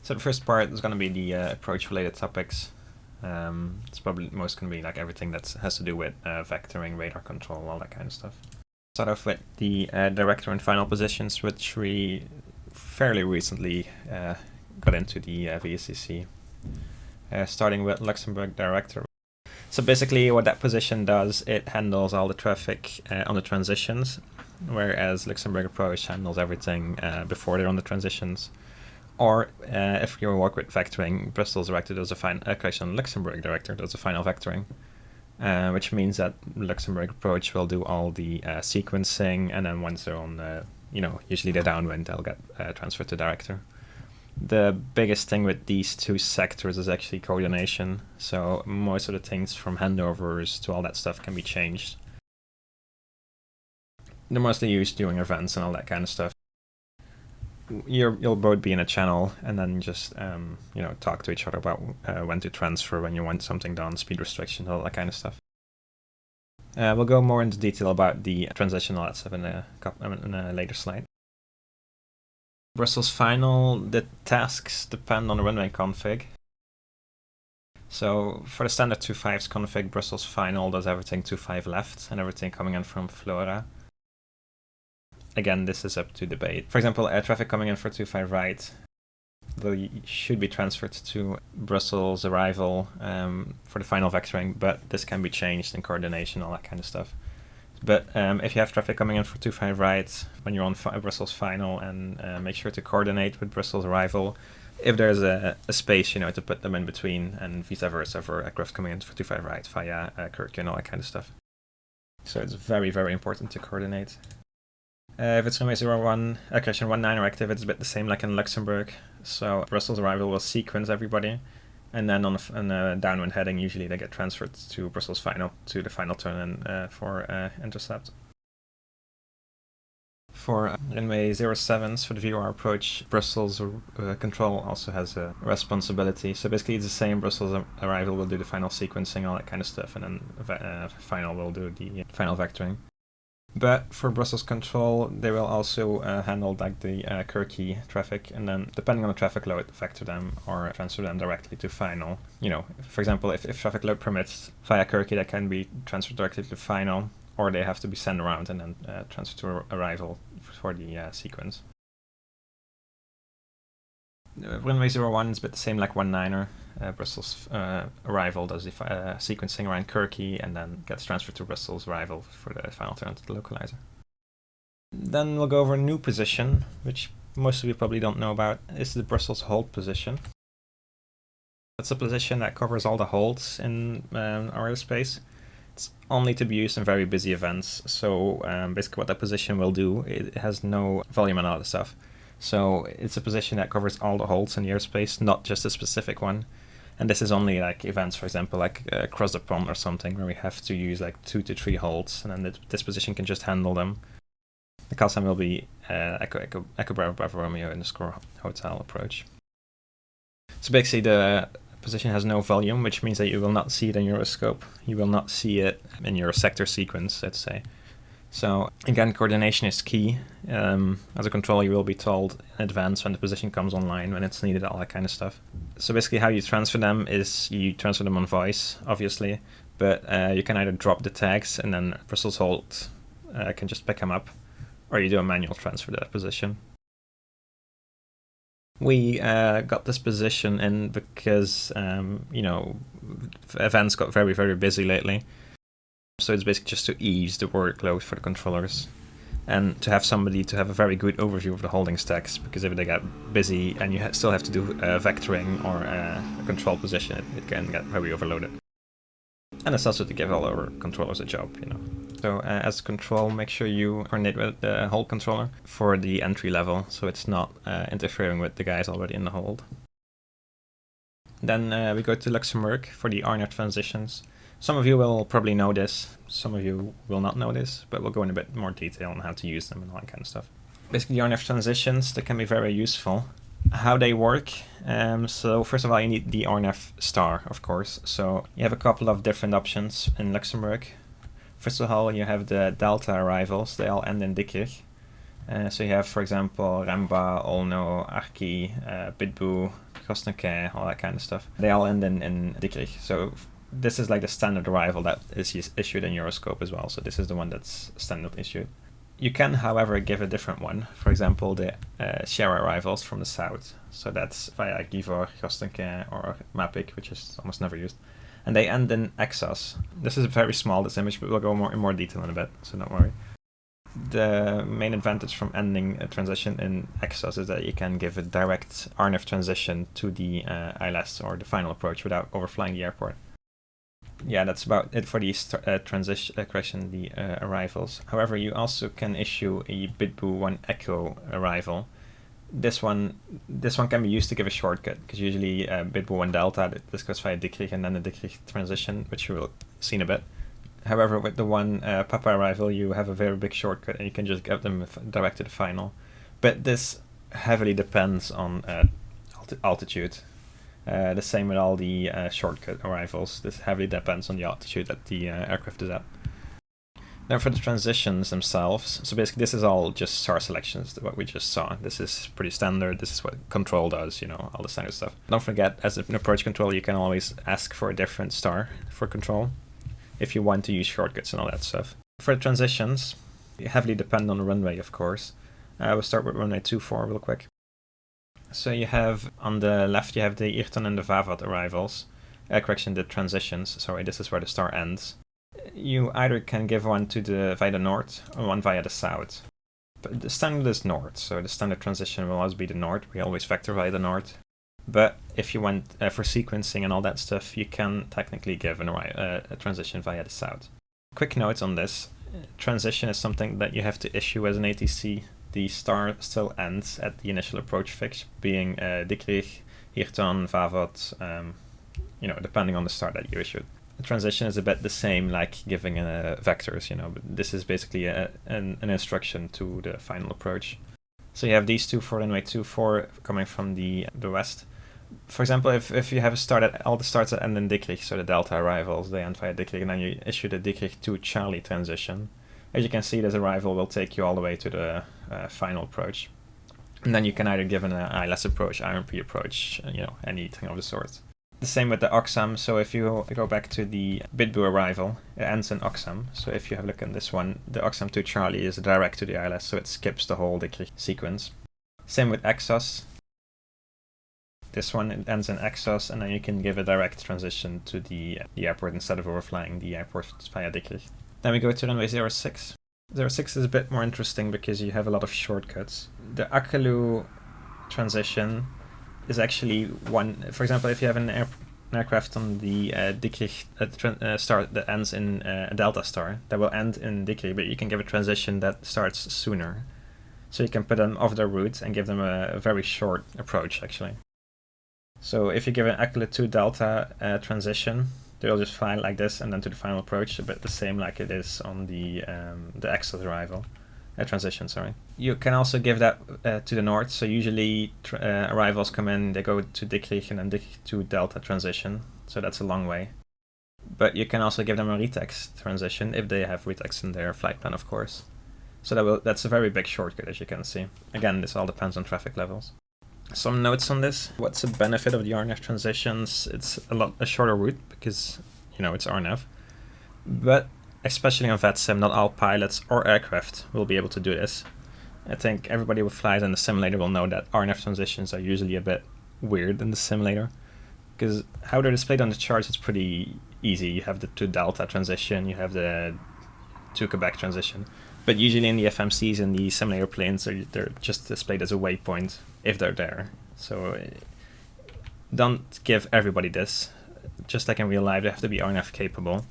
So the first part is going to be the approach-related topics. It's probably most going to be like everything that has to do with vectoring, radar control, all that kind of stuff. Start off with the director and final positions, which we fairly recently got into the VSCC. Starting with Luxembourg director. So basically what that position does, it handles all the traffic on the transitions, whereas Luxembourg approach handles everything before they're on the transitions. Or if you work with vectoring, Brussels director does a Luxembourg director does a final vectoring, which means that Luxembourg approach will do all the sequencing, and then once they're on, usually the downwind, they'll get transferred to director. The biggest thing with these two sectors is actually coordination. So most of the things from handovers to all that stuff can be changed. They're mostly used during events and all that kind of stuff. You'll both be in a channel and then just talk to each other about when to transfer, when you want something done, speed restrictions, all that kind of stuff. We'll go more into detail about the transition, all that stuff in a later slide. Brussels final, the tasks depend on the runway config. So for the standard 25's config, Brussels final does everything 25 left and everything coming in from Flora. Again, this is up to debate. For example, traffic coming in for 25 right, they should be transferred to Brussels arrival for the final vectoring, but this can be changed in coordination, all that kind of stuff. But if you have traffic coming in for 25 right when you're on Brussels final, and make sure to coordinate with Brussels arrival if there's a space, to put them in between, and vice versa for aircraft coming in for 25 right via Kirk and all that kind of stuff. So it's very, very important to coordinate. If it's runway 01, correction 19 are active, it's a bit the same like in Luxembourg. So Brussels arrival will sequence everybody, and then on a downwind heading, usually they get transferred to Brussels final, to the final turn-in for intercept. For runway 07s, for the VOR approach, Brussels control also has a responsibility. So basically it's the same. Brussels arrival will do the final sequencing, all that kind of stuff, and then final will do the final vectoring. But for Brussels control, they will also handle like the Kirky traffic, and then depending on the traffic load, vector them or transfer them directly to final. For example, if traffic load permits via Kirky, that can be transferred directly to final, or they have to be sent around and then transferred to arrival for the sequence. Runway 01 is a bit the same like 19er. Brussels arrival does the sequencing around Kirky and then gets transferred to Brussels arrival for the final turn to the localizer. Then we'll go over a new position, which most of you probably don't know about. It's the Brussels hold position. That's a position that covers all the holds in our airspace. It's only to be used in very busy events. So basically what that position will do, it has no volume and all that stuff. So it's a position that covers all the holds in the airspace, not just a specific one. And this is only like events, for example, like across the pond or something, where we have to use like 2 to 3 holds, and then this position can just handle them. The call sign will be Echo Bravo Romeo _ hotel approach. So basically the position has no volume, which means that you will not see it in EuroScope. You will not see it in your sector sequence, let's say. So again, coordination is key. As a controller, you will be told in advance when the position comes online, when it's needed, all that kind of stuff. So basically how you transfer them is you transfer them on voice, obviously, but you can either drop the tags and then Brussels hold can just pick them up, or you do a manual transfer to that position. We got this position in because, events got very, very busy lately. So it's basically just to ease the workload for the controllers and to have somebody to have a very good overview of the holding stacks, because if they get busy and you still have to do vectoring or a control position, it can get very overloaded. And it's also to give all our controllers a job, So as control, make sure you coordinate with the hold controller for the entry level, so it's not interfering with the guys already in the hold. Then we go to Luxembourg for the RNAV transitions. Some of you will probably know this, some of you will not know this, but we'll go in a bit more detail on how to use them and all that kind of stuff. Basically, the RNAV transitions, they can be very useful. How they work, so first of all, you need the RNAV star, of course. So you have a couple of different options in Luxembourg. First of all, you have the delta arrivals, they all end in Dikirch. So you have, for example, Ramba, Olno, Arki, Bitbu, Kostenke, all that kind of stuff. They all end in Dietrich. So this is like the standard arrival that is issued in EuroScope as well. So this is the one that's standard issued. You can, however, give a different one. For example, the Sierra arrivals from the south. So that's via Givor, Kostenke, or Mapik, which is almost never used. And they end in Exos. This is very small, this image, but we'll go in more detail in a bit, so don't worry. The main advantage from ending a transition in Exos is that you can give a direct RNAV transition to the ILS or the final approach without overflying the airport. Yeah, that's about it for the arrivals. However, you also can issue a Bitbu 1 Echo arrival. This one can be used to give a shortcut, because usually Bitbu 1 Delta, this goes via Dietrich and then the Dietrich transition, which you will see in a bit. However, with the one Papa arrival, you have a very big shortcut and you can just get them direct to the final. But this heavily depends on altitude. The same with all the shortcut arrivals. This heavily depends on the altitude that the aircraft is at. Now for the transitions themselves, so basically this is all just star selections, what we just saw. This is pretty standard, this is what control does, all the standard stuff. Don't forget, as an approach control, you can always ask for a different star for control if you want to use shortcuts and all that stuff. For the transitions, you heavily depend on the runway, of course. We'll start with runway 24 real quick. So you have, on the left, you have the Irton and the Vavot arrivals. The transitions, sorry, this is where the star ends. You either can give one via the north or one via the south. But the standard is north, so the standard transition will always be the north. We always vector via the north. But if you want for sequencing and all that stuff, you can technically give a transition via the south. Quick note on this. Transition is something that you have to issue as an ATC. The star still ends at the initial approach fix, being Dietrich, Irton, Vavot, depending on the star that you issued. The transition is a bit the same like giving vectors, but this is basically an instruction to the final approach. So you have these two for runway 24 coming from the west. For example, if you have a star that all the stars that end in Dietrich, so the Delta arrivals, they end via Dietrich, and then you issue the Dietrich to Charlie transition. As you can see, this arrival will take you all the way to the final approach. And then you can either give an ILS approach, IRP approach, anything of the sort. The same with the Oxam, so if you go back to the Bitbu arrival, it ends in Oxam. So if you have a look at this one, the Oxam to Charlie is direct to the ILS, so it skips the whole Dietrich sequence. Same with Exos. This one it ends in Exos, and then you can give a direct transition to the airport instead of overflying the airport via Dietrich. Then we go to runway 06. 06 is a bit more interesting because you have a lot of shortcuts. The Akalu transition is actually one. For example, if you have an aircraft on the Dietrich star that ends in a Delta star, that will end in Dietrich, but you can give a transition that starts sooner. So you can put them off their route and give them a very short approach, actually. So if you give an Akalu 2 Delta transition, they'll just fly like this and then to the final approach, a bit the same like it is on the Exos arrival. Transition, sorry. You can also give that to the north, so usually arrivals come in, they go to Dietrich and then Dietrich to Delta transition, so that's a long way. But you can also give them a retext transition if they have retext in their flight plan, of course. So that's a very big shortcut, as you can see. Again, this all depends on traffic levels. Some notes on this. What's the benefit of the RNAV transitions? It's a shorter route because, it's RNAV. But especially on VetSim, not all pilots or aircraft will be able to do this. I think everybody who flies in the simulator will know that RNAV transitions are usually a bit weird in the simulator. Because how they're displayed on the charts, it's pretty easy. You have the 2 Delta transition, you have the 2 Quebec transition. But usually in the FMCs and the simulator planes, they're just displayed as a waypoint if they're there. So don't give everybody this. Just like in real life, they have to be RNAV capable.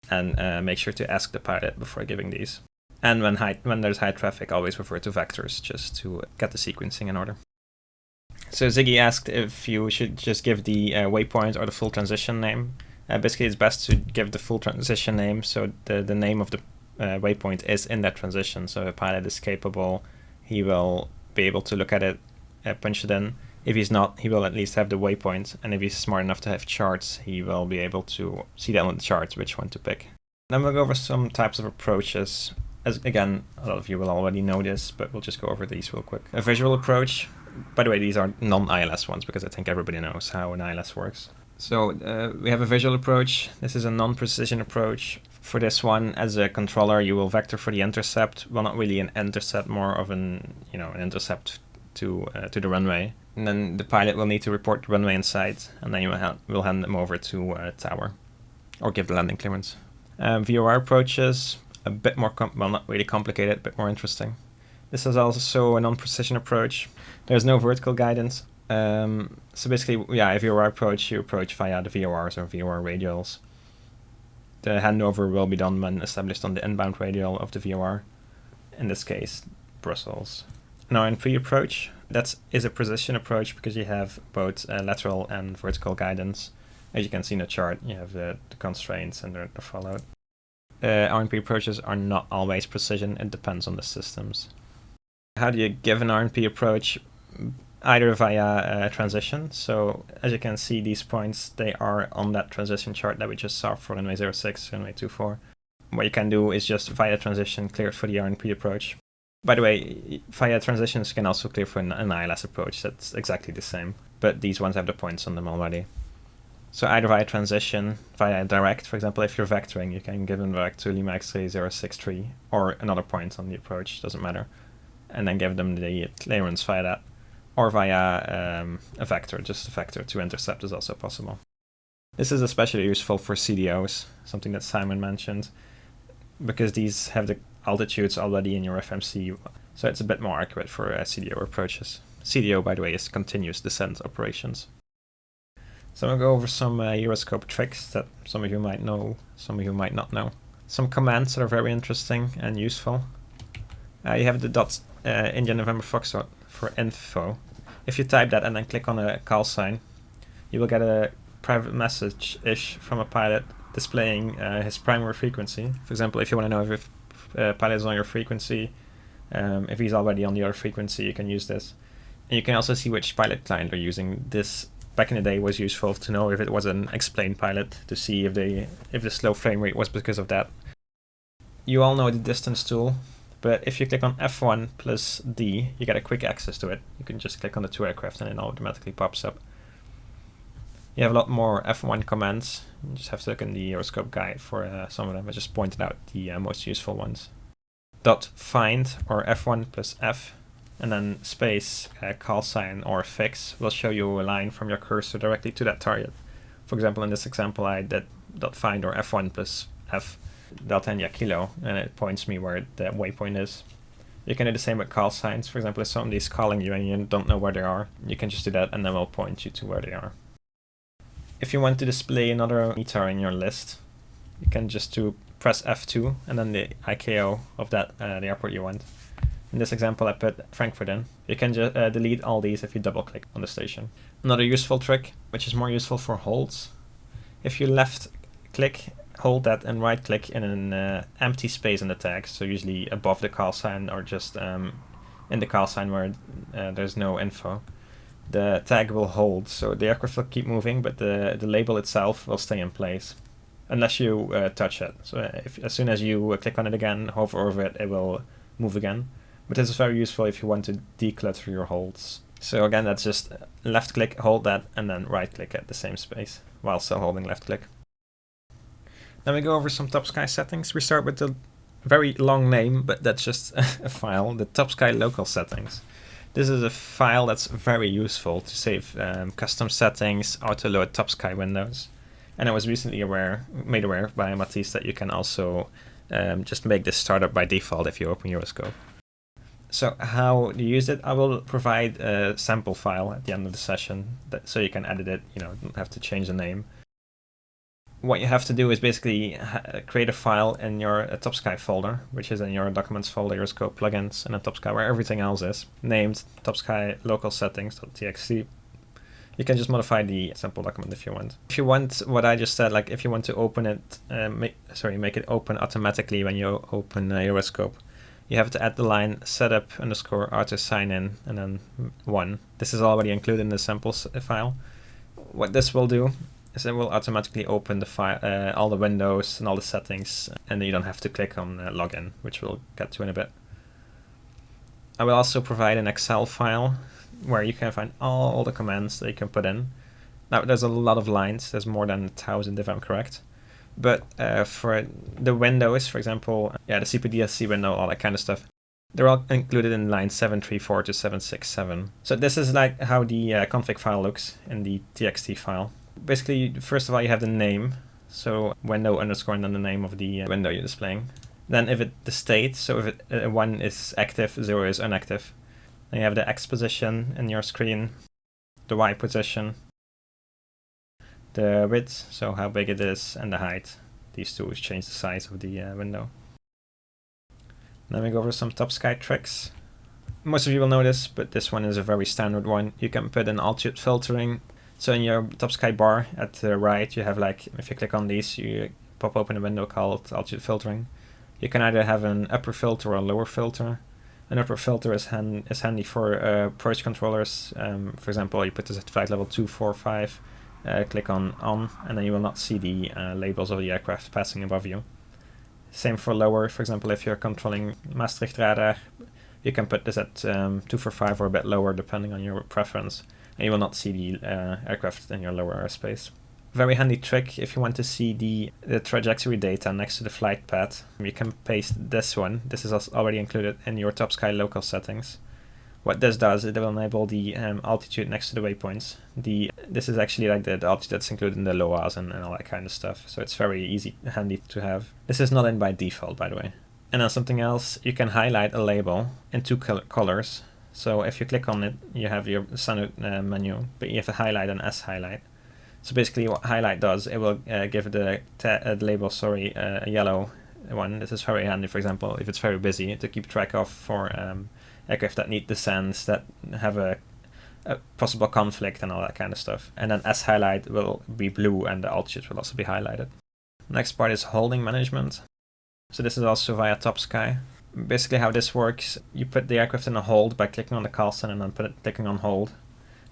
And make sure to ask the pilot before giving these. And when there's high traffic, always refer to vectors just to get the sequencing in order. So Ziggy asked if you should just give the waypoint or the full transition name. Basically, it's best to give the full transition name, so the name of the waypoint is in that transition. So if a pilot is capable, he will be able to look at it, punch it in. If he's not, he will at least have the waypoint, and if he's smart enough to have charts, he will be able to see that on the charts which one to pick. Then we'll go over some types of approaches. As again, a lot of you will already know this, but we'll just go over these real quick. A visual approach. By the way, these are non-ILS ones because I think everybody knows how an ILS works. So we have a visual approach. This is a non-precision approach. For this one, as a controller, you will vector for the intercept. Well, not really an intercept, more of an intercept to the runway. And then the pilot will need to report the runway in sight, and then you will hand them over to tower, or give the landing clearance. VOR approaches, a bit more, well, not really complicated, a bit more interesting. This is also a non-precision approach. There's no vertical guidance. So basically, yeah, if VOR approach, you approach via the VORs or VOR radials. The handover will be done when established on the inbound radial of the VOR, in this case, Brussels. An RNP approach, that is a precision approach because you have both lateral and vertical guidance. As you can see in the chart, you have the constraints and they're followed. RNP approaches are not always precision, it depends on the systems. How do you give an RNP approach? Either via transition. So as you can see, these points, they are on that transition chart that we just saw for runway 06, runway 24. What you can do is just via transition clear it for the RNP approach. By the way, via transitions you can also clear for an ILS approach. That's exactly the same, but these ones have the points on them already. So either via transition, via direct, for example, if you're vectoring, you can give them direct to Lima X-ray 063 or another point on the approach, doesn't matter, and then give them the clearance via that. Or via a vector, just a vector to intercept is also possible. This is especially useful for CDOs, something that Simon mentioned, because these have the altitudes already in your FMC, so it's a bit more accurate for CDO approaches. CDO, by the way, is continuous descent operations. So I'll go over some EuroScope tricks that some of you might know, some of you might not know. Some commands that are very interesting and useful. You have the dot India November Foxtrot for info. If you type that and then click on a call sign, you will get a private message-ish from a pilot displaying his primary frequency. For example, if you want to know if a pilot is on your frequency, if he's already on the other frequency, you can use this. And you can also see which pilot client they're using. This, back in the day, was useful to know if it was an explained pilot, to see if the slow frame rate was because of that. You all know the distance tool. But if you click on F1 plus D, you get a quick access to it. You can just click on the two aircraft and it automatically pops up. You have a lot more F1 commands. You just have to look in the EuroScope guide for some of them. I just pointed out the most useful ones. .find or F1 plus F and then space call sign or fix will show you a line from your cursor directly to that target. For example, in this example, I did .find or F1 plus F. Delta India Kilo, and it points me where the waypoint is. You can do the same with call signs. For example, if somebody's calling you and you don't know where they are, you can just do that and then we'll point you to where they are. If you want to display another meter in your list, you can just press F2 and then the ICAO of that the airport you want. In this example, I put Frankfurt in. You can just delete all these if you double click on the station. Another useful trick, which is more useful for holds. If you left click, hold that and right click in an empty space in the tag, so usually above the call sign or just in the call sign where there's no info. The tag will hold, so the aircraft will keep moving, but the label itself will stay in place unless you touch it. So as soon as you click on it again, hover over it, it will move again. But this is very useful if you want to declutter your holds. So again, that's just left click, hold that, and then right click at the same space while still holding left click. Then we go over some TopSky settings. We start with the very long name, but that's just a file, the TopSky local settings. This is a file that's very useful to save custom settings, auto-load TopSky windows. And I was recently made aware by Matisse that you can also just make this start up by default if you open EuroScope. So how do you use it? I will provide a sample file at the end of the session so you can edit it, you don't have to change the name. What you have to do is basically create a file in your TopSky folder, which is in your documents folder, EuroScope plugins, and a TopSky where everything else is, named TopSkyLocalsettings.txt. You can just modify the sample document if you want. If you want what I just said, like if you want to open it, make it open automatically when you open EuroScope, you have to add the line setup_auto sign in and then 1. This is already included in the samples file. What this will do is it will automatically open the file, all the windows and all the settings, and then you don't have to click on login, which we'll get to in a bit. I will also provide an Excel file where you can find all the commands that you can put in. Now there's a lot of lines, there's more than 1,000 if I'm correct. But for the windows, for example, the CPDSC window, all that kind of stuff, they're all included in line 734 to 767. So this is like how the config file looks in the txt file. Basically, first of all, you have the name, so window underscore and then the name of the window you're displaying. Then the state, so if 1 is active, 0 is inactive. Then you have the X position in your screen, the Y position, the width, so how big it is, and the height. These two change the size of the window. Then we go over some TopSky tricks. Most of you will know this, but this one is a very standard one. You can put in altitude filtering. So in your TopSky bar at the right, you have like, if you click on these, you pop open a window called altitude filtering. You can either have an upper filter or a lower filter. An upper filter is handy for approach controllers. For example, you put this at flight level 2, 4, 5, click on, and then you will not see the labels of the aircraft passing above you. Same for lower, for example, if you're controlling Maastricht radar, you can put this at 245 or a bit lower depending on your preference, and you will not see the aircraft in your lower airspace. Very handy trick if you want to see the trajectory data next to the flight path. You can paste this one. This is already included in your TopSky local settings. What this does, it will enable the altitude next to the waypoints. This is actually like the altitude that's included in the LOAS and all that kind of stuff. So it's very easy, handy to have. This is not in by default, by the way. And then something else, you can highlight a label in two colors. So if you click on it, you have your standard menu, but you have a highlight and S highlight. So basically what highlight does, it will give the label, a yellow one. This is very handy, for example, if it's very busy, to keep track of for aircraft that need descents, that have a possible conflict and all that kind of stuff. And then S highlight will be blue and the altitude will also be highlighted. Next part is holding management. So this is also via TopSky. Basically how this works, you put the aircraft in a hold by clicking on the call sign and then clicking on hold.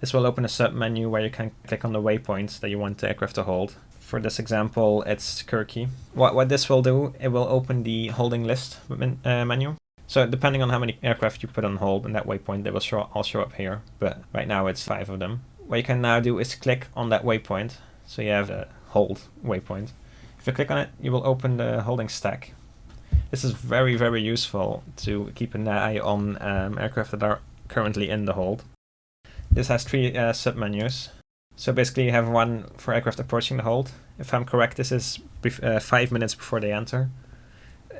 This will open a sub-menu where you can click on the waypoints that you want the aircraft to hold. For this example, it's Kirky. What this will do, it will open the holding list menu. So depending on how many aircraft you put on hold in that waypoint, they will all show up here. But right now it's 5 of them. What you can now do is click on that waypoint. So you have a hold waypoint. If you click on it, you will open the holding stack. This is very, very useful to keep an eye on aircraft that are currently in the hold. This has 3 sub-menus. So basically you have one for aircraft approaching the hold. If I'm correct, this is 5 minutes before they enter.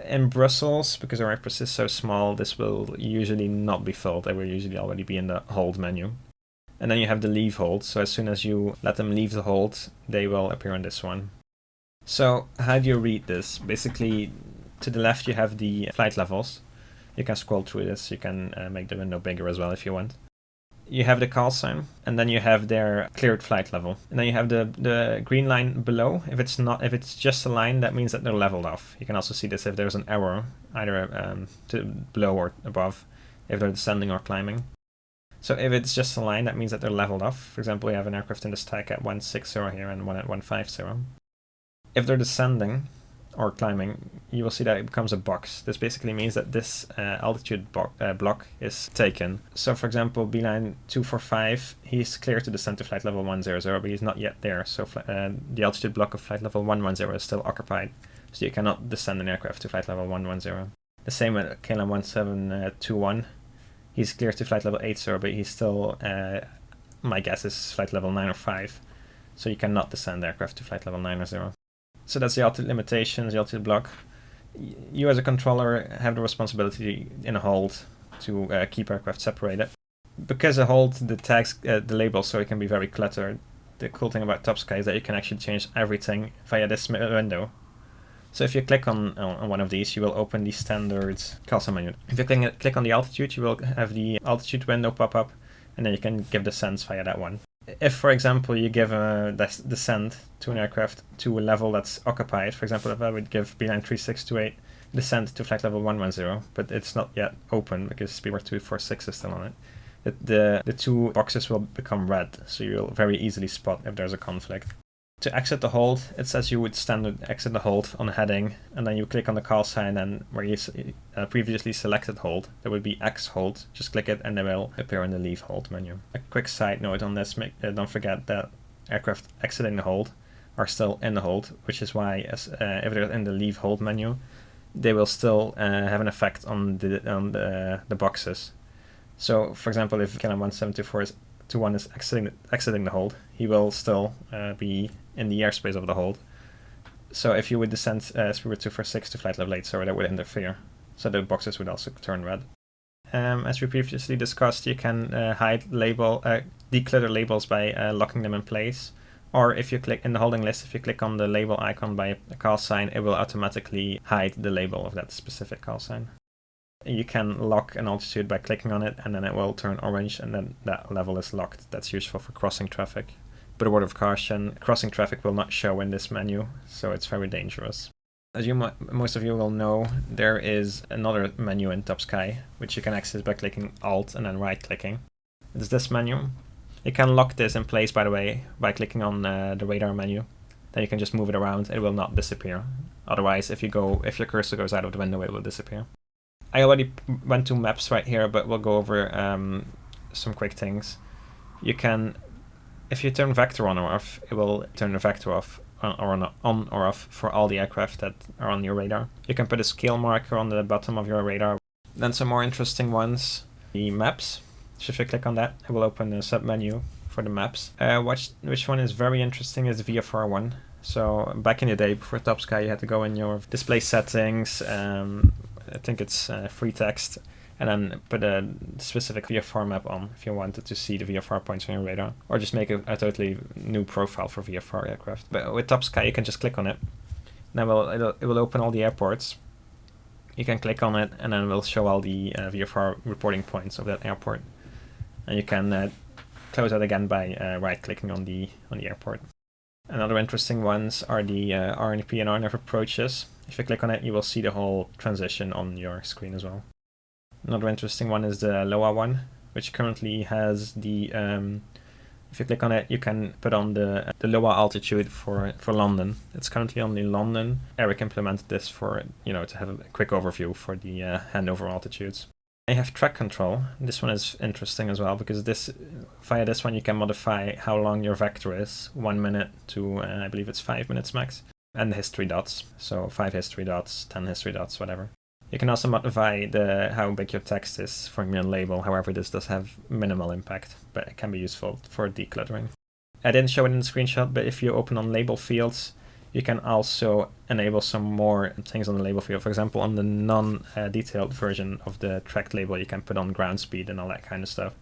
In Brussels, because our airport is so small, this will usually not be filled. They will usually already be in the hold menu. And then you have the leave hold. So as soon as you let them leave the hold, they will appear on this one. So how do you read this? Basically, to the left you have the flight levels. You can scroll through this. You can make the window bigger as well if you want. You have the call sign, and then you have their cleared flight level. And then you have the green line below. If it's just a line, that means that they're leveled off. You can also see this if there's an arrow, either to below or above, if they're descending or climbing. So if it's just a line, that means that they're leveled off. For example, you have an aircraft in the stack at 160 here and one at 150. If they're descending or climbing, you will see that it becomes a box. This basically means that this altitude block is taken. So for example, beeline 245, he's clear to descend to flight level 100, but he's not yet there. So the altitude block of flight level 110 is still occupied. So you cannot descend an aircraft to flight level 110. The same with KLM 1721. He's clear to flight level 80, but he's still, my guess is flight level 905. So you cannot descend the aircraft to flight level 900. So that's the altitude limitations, the altitude block. You as a controller have the responsibility in a hold to keep aircraft separated. Because a hold tags the labels, so it can be very cluttered. The cool thing about TopSky is that you can actually change everything via this window. So if you click on one of these, you will open the standard call sign menu. If you click on the altitude, you will have the altitude window pop up, and then you can give descents via that one. If, for example, you give a descent to an aircraft to a level that's occupied, for example, if I would give beeline 3628 descent to flight level 110, but it's not yet open because Speedbird 246 is still on it, the two boxes will become red, so you'll very easily spot if there's a conflict. To exit the hold, it's as you would standard exit the hold on the heading, and then you click on the call sign, and where you previously selected hold, there would be X hold. Just click it and they will appear in the leave hold menu. A quick side note on this, don't forget that aircraft exiting the hold are still in the hold, which is why if they're in the leave hold menu, they will still have an effect on the boxes. So for example, if KLM 1724-21 is exiting the hold, he will still be in the airspace of the hold. So if you would descend Spirit 246 to flight level 8, so that would interfere. So the boxes would also turn red. As we previously discussed, you can declutter labels by locking them in place. Or if you click in the holding list, if you click on the label icon by a call sign, it will automatically hide the label of that specific call sign. You can lock an altitude by clicking on it, and then it will turn orange, and then that level is locked. That's useful for crossing traffic. But a word of caution, crossing traffic will not show in this menu, so it's very dangerous. As most of you will know, there is another menu in TopSky, which you can access by clicking Alt and then right-clicking. It's this menu. You can lock this in place, by the way, by clicking on the radar menu. Then you can just move it around. It will not disappear. Otherwise, if your cursor goes out of the window, it will disappear. I already went to maps right here, but we'll go over some quick things. You can, if you turn vector on or off, it will turn the vector off on or off for all the aircraft that are on your radar. You can put a scale marker on the bottom of your radar. Then some more interesting ones, the maps. So if you click on that, it will open a sub-menu for the maps. Which one is very interesting is the VFR one. So back in the day, before TopSky, you had to go in your display settings, I think it's free text, and then put a specific VFR map on if you wanted to see the VFR points on your radar, or just make a totally new profile for VFR aircraft. But with TopSky, you can just click on it. Then it will open all the airports. You can click on it, and then it will show all the VFR reporting points of that airport. And you can close it again by right-clicking on the airport. Another interesting ones are the RNAV and RNAV approaches. If you click on it, you will see the whole transition on your screen as well. Another interesting one is the LOA one, which currently has the, if you click on it, you can put on the LOA altitude for London. It's currently only London. Eric implemented this for, to have a quick overview for the handover altitudes. I have track control. This one is interesting as well, because via this one you can modify how long your vector is, 1 minute to I believe it's 5 minutes max, and the history dots. So 5 history dots, 10 history dots, whatever. You can also modify how big your text is from your label. However, this does have minimal impact, but it can be useful for decluttering. I didn't show it in the screenshot, but if you open on label fields, you can also enable some more things on the label field. For example, on the non-detailed version of the tracked label, you can put on ground speed and all that kind of stuff.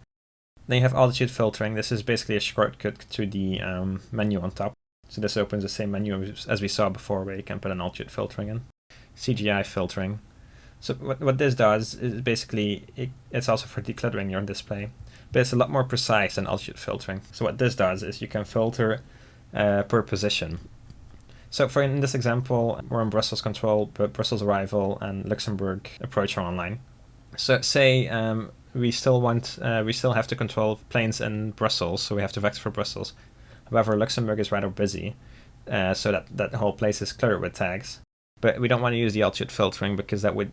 Then you have altitude filtering. This is basically a shortcut to the menu on top. So this opens the same menu as we saw before, where you can put an altitude filtering in. CGI filtering. So what this does is basically, it's also for decluttering your display, but it's a lot more precise than altitude filtering. So what this does is you can filter per position. So in this example, we're on Brussels control, but Brussels arrival and Luxembourg approach are online. So say we still have to control planes in Brussels, so we have to vector for Brussels. However, Luxembourg is rather busy, so that whole place is cluttered with tags. But we don't want to use the altitude filtering, because that would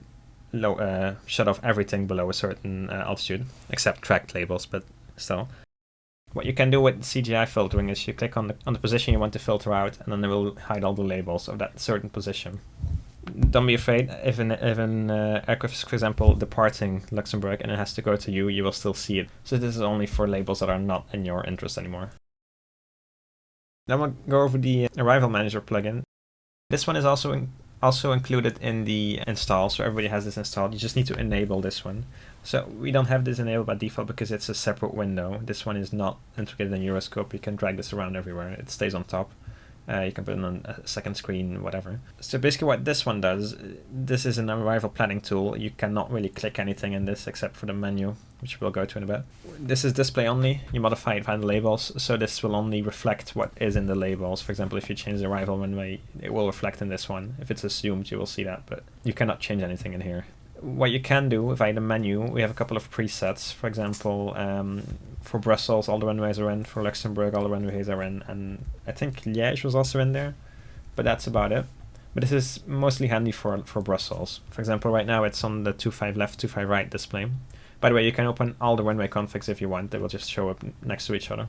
shut off everything below a certain altitude, except tracked labels, but still. What you can do with CGI filtering is you click on the position you want to filter out, and then it will hide all the labels of that certain position. Don't be afraid. If an aircraft is, for example, departing Luxembourg and it has to go to you, you will still see it. So this is only for labels that are not in your interest anymore. Then we'll go over the Arrival Manager plugin. This one is also included in the install, so everybody has this installed. You just need to enable this one. So we don't have this enabled by default because it's a separate window. This one is not integrated in EuroScope. You can drag this around everywhere. It stays on top. You can put it on a second screen, whatever. So basically what this one does, this is an arrival planning tool. You cannot really click anything in this except for the menu, which we'll go to in a bit. This is display only. You modify it via the labels, so this will only reflect what is in the labels. For example, if you change the arrival runway, it will reflect in this one. If it's assumed, you will see that, but you cannot change anything in here. what you can do via the menu, we have a couple of presets. For example, for Brussels, all the runways are in. For Luxembourg, all the runways are in. And I think Liège was also in there, but that's about it. But this is mostly handy for Brussels. For example, right now it's on the 25 left, 25 right display. By the way, you can open all the runway configs if you want. They will just show up next to each other.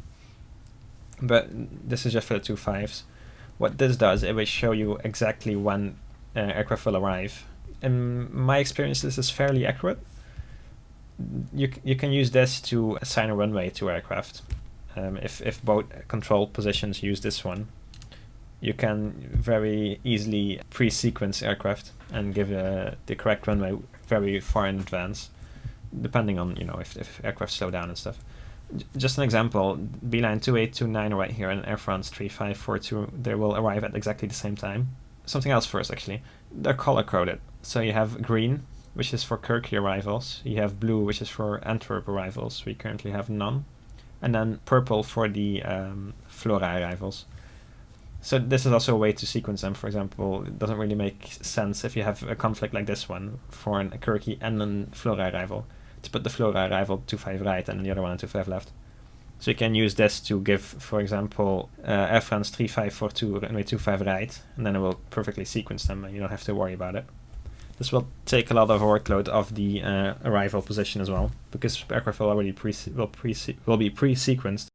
But this is just for the 25s. What this does, it will show you exactly when aircraft will arrive. In my experience, this is fairly accurate. You can use this to assign a runway to aircraft. If both control positions use this one, you can very easily pre-sequence aircraft and give the correct runway very far in advance, depending on if aircraft slow down and stuff. Just an example, Beeline 2829 right here and Air France 3542, they will arrive at exactly the same time. Something else first, actually. They're color-coded. So you have green, which is for Kirky arrivals. You have blue, which is for Antwerp arrivals. We currently have none. And then purple for the Flora arrivals. So this is also a way to sequence them. For example, it doesn't really make sense if you have a conflict like this one for a Kirky and a Flora arrival to put the Flora arrival 25 right and the other one 25 left. So you can use this to give, for example, Air France 3542 runway 25 right, and then it will perfectly sequence them and you don't have to worry about it. This will take a lot of workload off the arrival position as well, because aircraft will already will be pre-sequenced.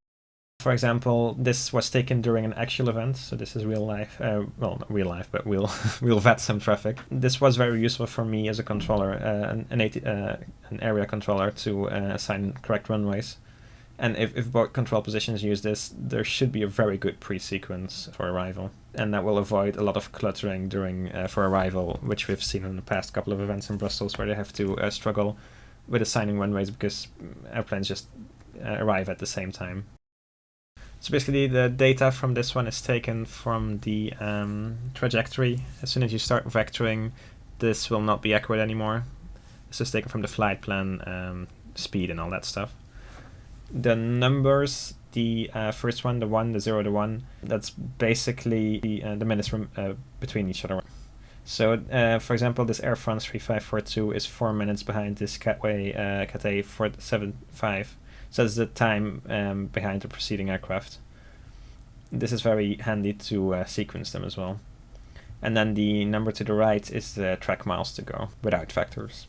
For example, this was taken during an actual event, so this is real life, well, not real life, but we'll vet some traffic. This was very useful for me as a controller, an area controller, to assign correct runways. And if both control positions use this, there should be a very good pre-sequence for arrival. And that will avoid a lot of cluttering during for arrival, which we've seen in the past couple of events in Brussels where they have to struggle with assigning runways because airplanes just arrive at the same time. So basically the data from this one is taken from the trajectory. As soon as you start vectoring, this will not be accurate anymore. This is taken from the flight plan, speed and all that stuff. The numbers, the first one, the 1, the 0, the 1, that's basically the minutes from, between each other. So, for example, this Air France 3542 is 4 minutes behind this Cathay 475. So that's the time behind the preceding aircraft. This is very handy to sequence them as well. And then the number to the right is the track miles to go without vectors.